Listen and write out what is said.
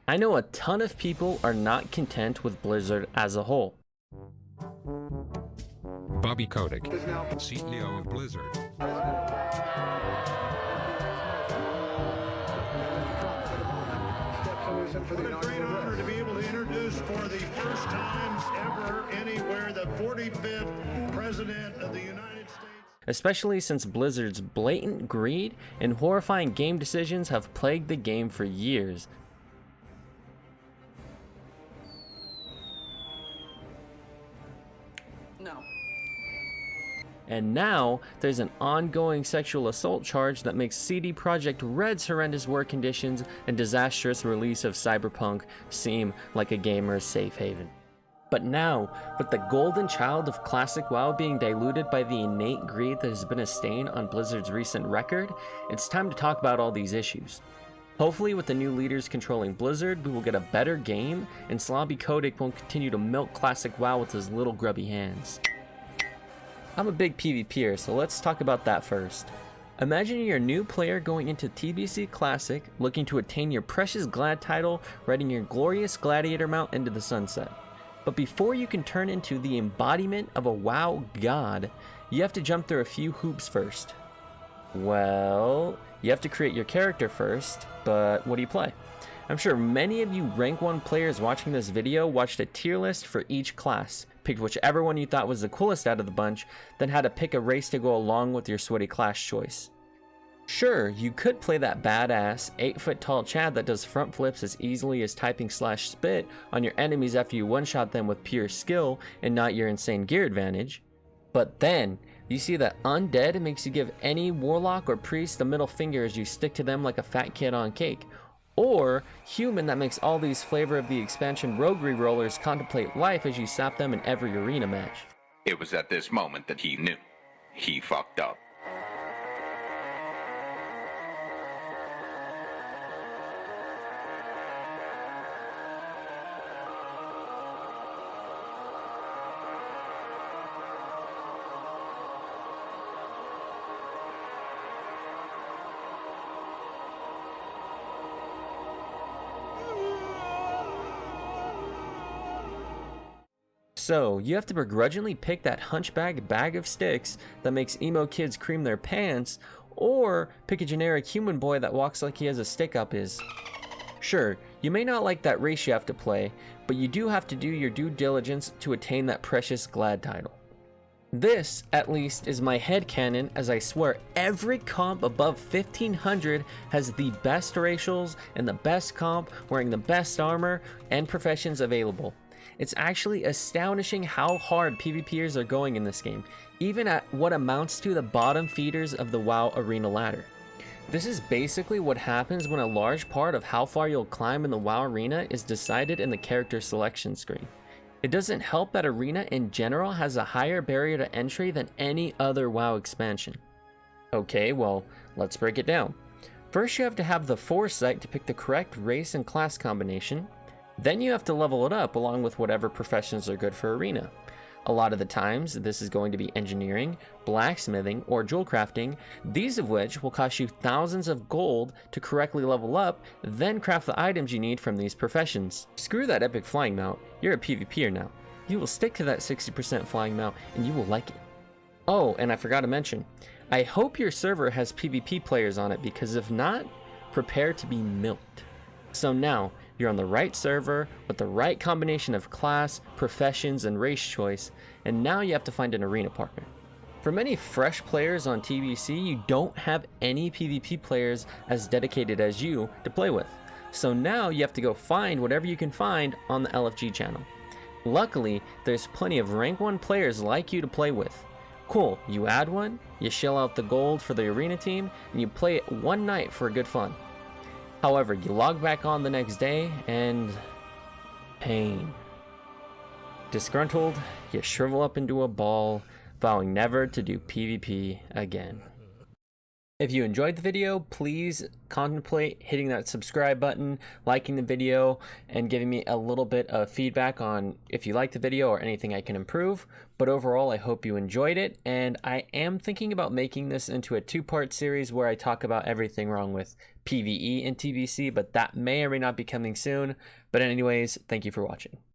I know a ton of people are not content with Blizzard as a whole. Bobby Kotick, CEO of Blizzard. What a great honor to be able to introduce for the first time ever anywhere the 45th President of the United States. Especially since Blizzard's blatant greed and horrifying game decisions have plagued the game for years. No. And now, there's an ongoing sexual assault charge that makes CD Projekt Red's horrendous work conditions and disastrous release of Cyberpunk seem like a gamer's safe haven. But now, with the golden child of classic WoW being diluted by the innate greed that has been a stain on Blizzard's recent record, it's time to talk about all these issues. Hopefully with the new leaders controlling Blizzard, we will get a better game, and Slobby Kotick won't continue to milk classic WoW with his little grubby hands. I'm a big PvPer, so let's talk about that first. Imagine you're a new player going into TBC Classic, looking to attain your precious Glad title, riding your glorious Gladiator mount into the sunset. But before you can turn into the embodiment of a WoW god, you have to jump through a few hoops first. Well, you have to create your character first, but what do you play? I'm sure many of you rank 1 players watching this video watched a tier list for each class, picked whichever one you thought was the coolest out of the bunch, then had to pick a race to go along with your sweaty class choice. Sure, you could play that badass 8-foot tall Chad that does front flips as easily as typing /spit on your enemies after you one-shot them with pure skill and not your insane gear advantage. But then, you see that undead makes you give any warlock or priest the middle finger as you stick to them like a fat kid on cake. Or human that makes all these flavor of the expansion roguery rollers contemplate life as you sap them in every arena match. It was at this moment that he knew. He fucked up. So, you have to begrudgingly pick that hunchback bag of sticks that makes emo kids cream their pants, or pick a generic human boy that walks like he has a stick up his. Sure, you may not like that race you have to play, but you do have to do your due diligence to attain that precious Glad title. This, at least, is my headcanon, as I swear every comp above 1500 has the best racials and the best comp wearing the best armor and professions available. It's actually astonishing how hard PvPers are going in this game, even at what amounts to the bottom feeders of the WoW arena ladder. This is basically what happens when a large part of how far you'll climb in the WoW arena is decided in the character selection screen. It doesn't help that arena in general has a higher barrier to entry than any other WoW expansion. Okay, well, let's break it down. First, you have to have the foresight to pick the correct race and class combination. Then you have to level it up along with whatever professions are good for arena. A lot of the times, this is going to be engineering, blacksmithing, or jewel crafting, these of which will cost you thousands of gold to correctly level up, then craft the items you need from these professions. Screw that epic flying mount, you're a PvPer now. You will stick to that 60% flying mount and you will like it. Oh, and I forgot to mention, I hope your server has PvP players on it, because if not, prepare to be milked. So now, you're on the right server with the right combination of class, professions, and race choice, and now you have to find an arena partner. For many fresh players on TBC, you don't have any PvP players as dedicated as you to play with. So now you have to go find whatever you can find on the LFG channel. Luckily, there's plenty of rank 1 players like you to play with. Cool, you add one, you shell out the gold for the arena team, and you play it one night for good fun. However, you log back on the next day, and pain. Disgruntled, you shrivel up into a ball, vowing never to do PvP again. If you enjoyed the video, please contemplate hitting that subscribe button, liking the video, and giving me a little bit of feedback on if you like the video or anything I can improve. But overall, I hope you enjoyed it, and I am thinking about making this into a two-part series where I talk about everything wrong with PvE and TBC, but that may or may not be coming soon. But anyways, thank you for watching.